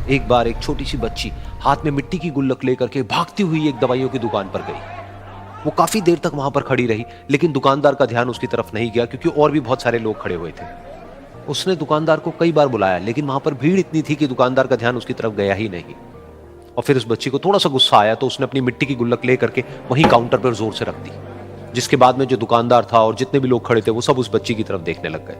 एक बार एक छोटी सी बच्ची हाथ में मिट्टी की गुल्लक लेकर के भागती हुई एक दवाइयों की दुकान पर गई। वो काफी देर तक वहां पर खड़ी रही, लेकिन दुकानदार का ध्यान उसकी तरफ नहीं गया क्योंकि और भी बहुत सारे लोग खड़े हुए थे। उसने दुकानदार को कई बार बुलाया, लेकिन वहां पर भीड़ इतनी थी कि दुकानदार का ध्यान उसकी तरफ गया ही नहीं। और फिर उस बच्ची को थोड़ा सा गुस्सा आया तो उसने अपनी मिट्टी की गुल्लक लेकर के वहीं काउंटर पर जोर से रख दी, जिसके बाद में जो दुकानदार था और जितने भी लोग खड़े थे वो सब उस बच्ची की तरफ देखने लग गए।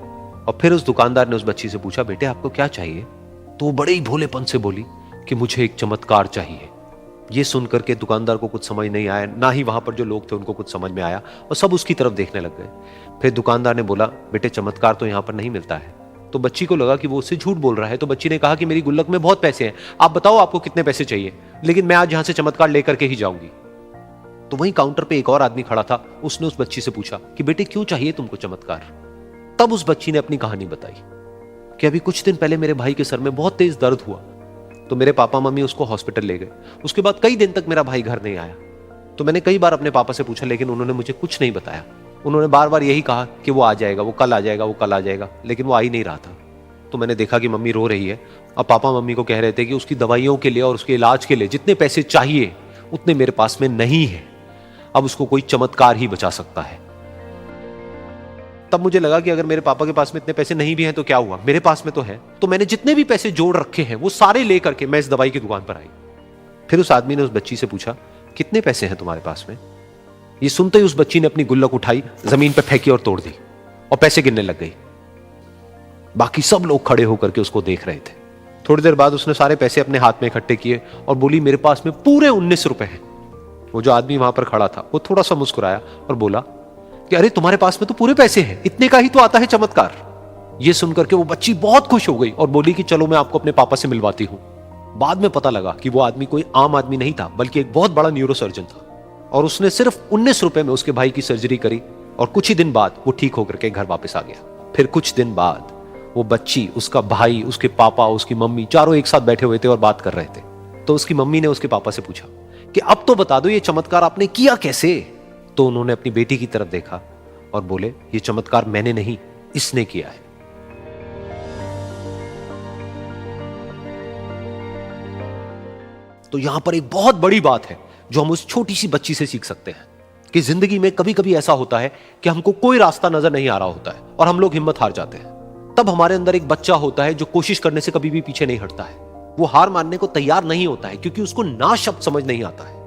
और फिर उस दुकानदार ने उस बच्ची से पूछा, बेटे आपको क्या चाहिए? तो वो बड़े ही भोलेपन से बोली कि मुझे एक चमत्कार चाहिए। ये सुनकर के दुकानदार को कुछ समझ नहीं आया, ना ही वहां पर जो लोग थे उनको कुछ समझ में आया, और सब उसकी तरफ देखने लग गए। फिर दुकानदार ने बोला, बेटे चमत्कार तो यहां पर नहीं मिलता है। तो बच्ची को लगा कि वो उससे झूठ बोल रहा है, तो बच्ची ने कहा कि मेरी गुल्लक में बहुत पैसे हैं, आप बताओ आपको कितने पैसे चाहिए, लेकिन मैं आज यहां से चमत्कार लेकर के ही जाऊंगी। तो वहीं काउंटर पे एक और आदमी खड़ा था, उसने उस बच्ची से पूछा कि बेटे क्यों चाहिए तुमको चमत्कार? तब उस बच्ची ने अपनी कहानी बताई कि अभी कुछ दिन पहले मेरे भाई के सर में बहुत तेज दर्द हुआ, तो मेरे पापा मम्मी उसको हॉस्पिटल ले गए। उसके बाद कई दिन तक मेरा भाई घर नहीं आया। तो मैंने कई बार अपने पापा से पूछा, लेकिन उन्होंने मुझे कुछ नहीं बताया। उन्होंने बार बार यही कहा कि वो आ जाएगा, वो कल आ जाएगा, वो कल आ जाएगा, लेकिन वो आ ही नहीं रहा था। तो मैंने देखा कि मम्मी रो रही है। अब पापा मम्मी को कह रहे थे कि उसकी दवाइयों के लिए और उसके इलाज के लिए जितने पैसे चाहिए उतने मेरे पास में नहीं है, अब उसको कोई चमत्कार ही बचा सकता है। तब मुझे लगा कि अगर मेरे पापा के पास में इतने पैसे नहीं भी हैं तो क्या हुआ, मेरे पास में तो है। तो मैंने जितने भी पैसे जोड़ रखे हैं वो सारे लेकर के मैं इस दवाई की दुकान पर आई। फिर उस आदमी ने उस बच्ची से पूछा, कितने पैसे हैं तुम्हारे पास में? ये सुनते ही उस बच्ची ने अपनी गुल्लक उठाई, जमीन पर फेंकी और तोड़ दी और पैसे गिनने लग गई। बाकी सब लोग खड़े होकर के उसको देख रहे थे। थोड़ी देर बाद उसने सारे पैसे अपने हाथ में इकट्ठे किए और बोली, मेरे पास में पूरे 19 रुपए हैं। वो जो आदमी वहां पर खड़ा था वो थोड़ा सा मुस्कुराया और बोला कि अरे तुम्हारे पास में तो पूरे पैसे हैं, इतने का ही तो आता है चमत्कार। ये सुनकर के वो बच्ची बहुत खुश हो गई और बोली कि चलो मैं आपको अपने पापा से मिलवाती हूं। बाद में पता लगा कि वो आदमी कोई आम आदमी नहीं था, बल्कि एक बहुत बड़ा न्यूरोसर्जन था, और उसने सिर्फ 19 रुपए में उसके भाई की सर्जरी करी और कुछ ही दिन बाद वो ठीक होकर के घर वापस आ गया। फिर कुछ दिन बाद वो बच्ची, उसका भाई, उसके पापा, उसकी मम्मी चारों एक साथ बैठे हुए थे और बात कर रहे थे। तो उसकी मम्मी ने उसके पापा से पूछा कि अब तो बता दो ये चमत्कार आपने किया कैसे? तो उन्होंने अपनी बेटी की तरफ देखा और बोले, ये चमत्कार मैंने नहीं, इसने किया है। तो यहां पर एक बहुत बड़ी बात है जो हम उस छोटी सी बच्ची से सीख सकते हैं कि जिंदगी में कभी कभी ऐसा होता है कि हमको कोई रास्ता नजर नहीं आ रहा होता है और हम लोग हिम्मत हार जाते हैं। तब हमारे अंदर एक बच्चा होता है जो कोशिश करने से कभी भी पीछे नहीं हटता है। वो हार मानने को तैयार नहीं होता है क्योंकि उसको ना शब्द समझ नहीं आता है।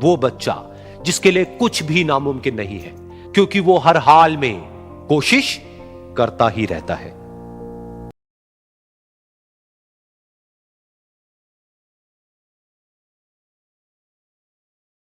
वो बच्चा जिसके लिए कुछ भी नामुमकिन नहीं है, क्योंकि वो हर हाल में कोशिश करता ही रहता है।